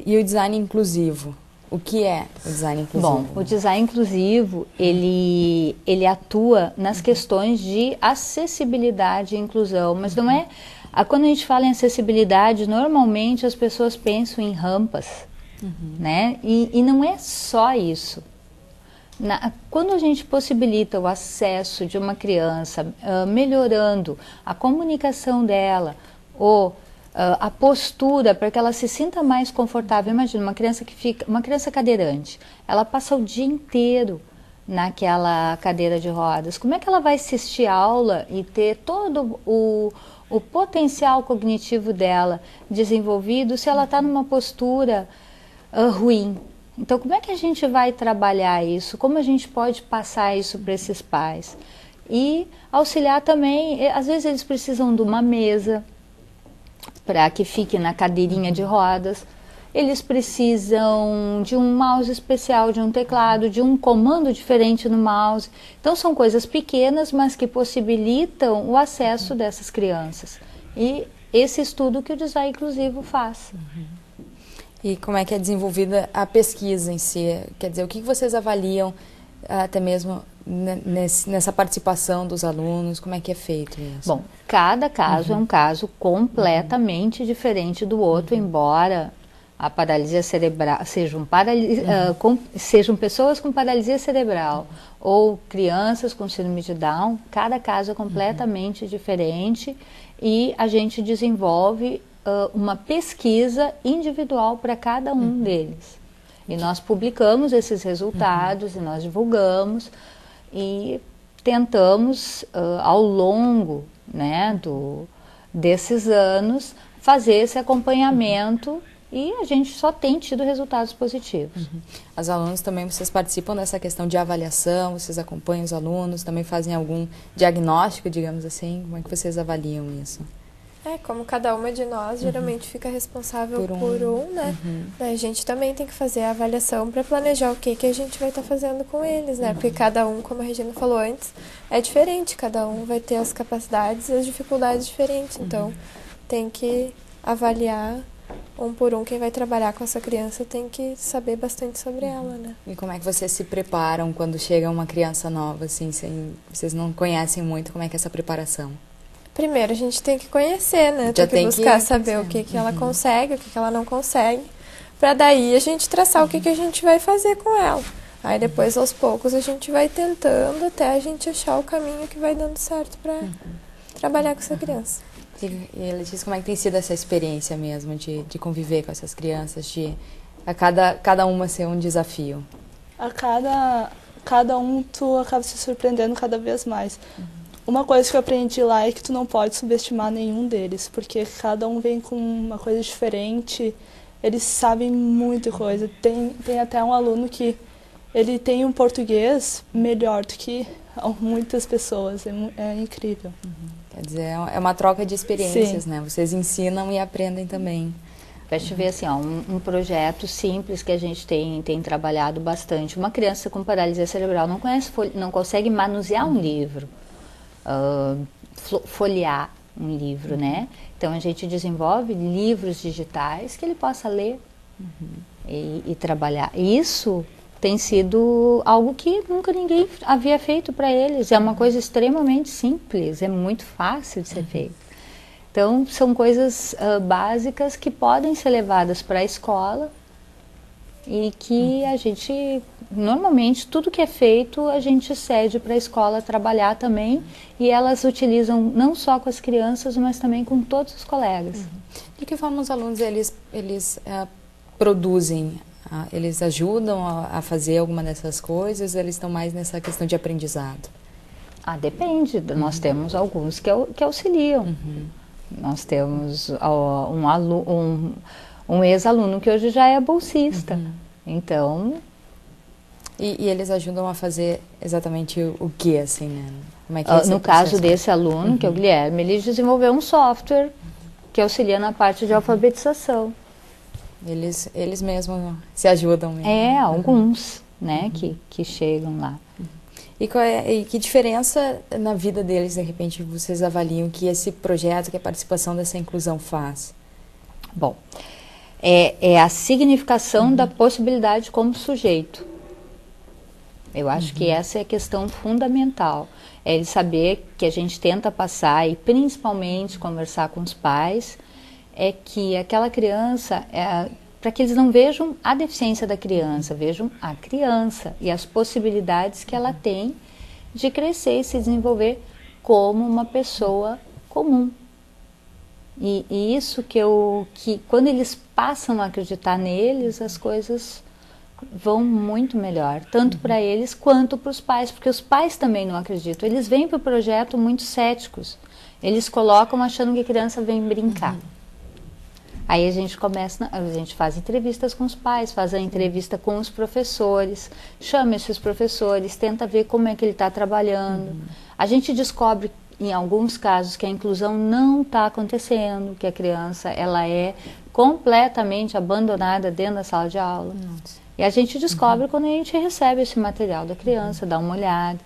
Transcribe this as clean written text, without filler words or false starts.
E o design inclusivo? O que é o design inclusivo? Bom, o design inclusivo, ele atua nas questões de acessibilidade e inclusão, mas não é... Quando a gente fala em acessibilidade, normalmente as pessoas pensam em rampas, né? E não é só isso. Quando a gente possibilita o acesso de uma criança, melhorando a comunicação dela, ou a postura para que ela se sinta mais confortável. Imagina uma criança cadeirante, ela passa o dia inteiro naquela cadeira de rodas. Como é que ela vai assistir aula e ter todo o potencial cognitivo dela desenvolvido se ela está numa postura ruim? Então, como é que a gente vai trabalhar isso? Como a gente pode passar isso para esses pais? E auxiliar também, às vezes eles precisam de uma mesa para que fique na cadeirinha de rodas. Eles precisam de um mouse especial, de um teclado, de um comando diferente no mouse. Então são coisas pequenas, mas que possibilitam o acesso dessas crianças. E esse estudo que o design inclusivo faz. E como é que é desenvolvida a pesquisa em si? Quer dizer, o que vocês avaliam até mesmo nessa participação dos alunos? Como é que é feito isso? Bom, cada caso é um caso completamente diferente do outro, embora a paralisia cerebral sejam pessoas com paralisia cerebral ou crianças com síndrome de Down. Cada caso é completamente diferente e a gente desenvolve uma pesquisa individual para cada um deles. E nós publicamos esses resultados e nós divulgamos e tentamos, ao longo, né, desses anos, fazer esse acompanhamento e a gente só tem tido resultados positivos. As alunos também, vocês participam dessa questão de avaliação, vocês acompanham os alunos, também fazem algum diagnóstico, digamos assim? Como é que vocês avaliam isso? Como cada uma de nós geralmente fica responsável por um, né? A gente também tem que fazer a avaliação para planejar o que a gente vai estar fazendo com eles, né? Porque cada um, como a Regina falou antes, é diferente, cada um vai ter as capacidades e as dificuldades diferentes. Então, tem que avaliar um por um. Quem vai trabalhar com essa criança tem que saber bastante sobre ela, né? E como é que vocês se preparam quando chega uma criança nova, assim, vocês não conhecem muito, como é que é essa preparação? Primeiro, a gente tem que conhecer, né? Tem que buscar saber o que ela consegue, o que ela não consegue, para daí a gente traçar o que a gente vai fazer com ela. Aí depois, aos poucos, a gente vai tentando até a gente achar o caminho que vai dando certo para trabalhar com essa criança. E Letícia, como é que tem sido essa experiência mesmo de conviver com essas crianças, de cada uma ser um desafio? Cada um tu acaba se surpreendendo cada vez mais. Uma coisa que eu aprendi lá é que tu não pode subestimar nenhum deles, porque cada um vem com uma coisa diferente, eles sabem muita coisa. Tem até um aluno que ele tem um português melhor do que muitas pessoas, é incrível. Quer dizer, é uma troca de experiências, né? Vocês ensinam e aprendem também. Para te ver assim, um projeto simples que a gente tem trabalhado bastante. Uma criança com paralisia cerebral não consegue manusear um livro. Folhear um livro, né? Então a gente desenvolve livros digitais que ele possa ler e trabalhar. Isso tem sido algo que nunca ninguém havia feito para eles. É uma coisa extremamente simples, é muito fácil de ser feito. Então são coisas básicas que podem ser levadas para a escola e que a gente, normalmente, tudo que é feito, a gente cede para a escola trabalhar também, e elas utilizam não só com as crianças, mas também com todos os colegas. De que forma os alunos, eles produzem? Eles ajudam a fazer alguma dessas coisas? Eles estão mais nessa questão de aprendizado? Depende. Nós temos alguns que auxiliam. Nós temos um ex-aluno que hoje já é bolsista. Então... E eles ajudam a fazer exatamente o que, assim, né? Como é que é esse no processo? caso desse aluno, que é o Guilherme, ele desenvolveu um software que auxilia na parte de alfabetização. Eles mesmos se ajudam mesmo. Alguns, né, que chegam lá. E que diferença na vida deles, de repente, vocês avaliam que esse projeto, que a participação dessa inclusão faz? Bom, é a significação da possibilidade como sujeito. Eu acho que essa é a questão fundamental. É ele saber que a gente tenta passar, e principalmente conversar com os pais, é que aquela criança, para que eles não vejam a deficiência da criança, vejam a criança e as possibilidades que ela tem de crescer e se desenvolver como uma pessoa comum. E isso que quando eles passam a acreditar neles, as coisas vão muito melhor, tanto para eles quanto para os pais, porque os pais também não acreditam. Eles vêm para o projeto muito céticos, eles colocam achando que a criança vem brincar. Aí a gente faz entrevistas com os pais, faz a entrevista com os professores, chama esses professores, tenta ver como é que ele está trabalhando. A gente descobre, em alguns casos, que a inclusão não está acontecendo, que a criança ela é completamente abandonada dentro da sala de aula. E a gente descobre quando a gente recebe esse material da criança, dá uma olhada.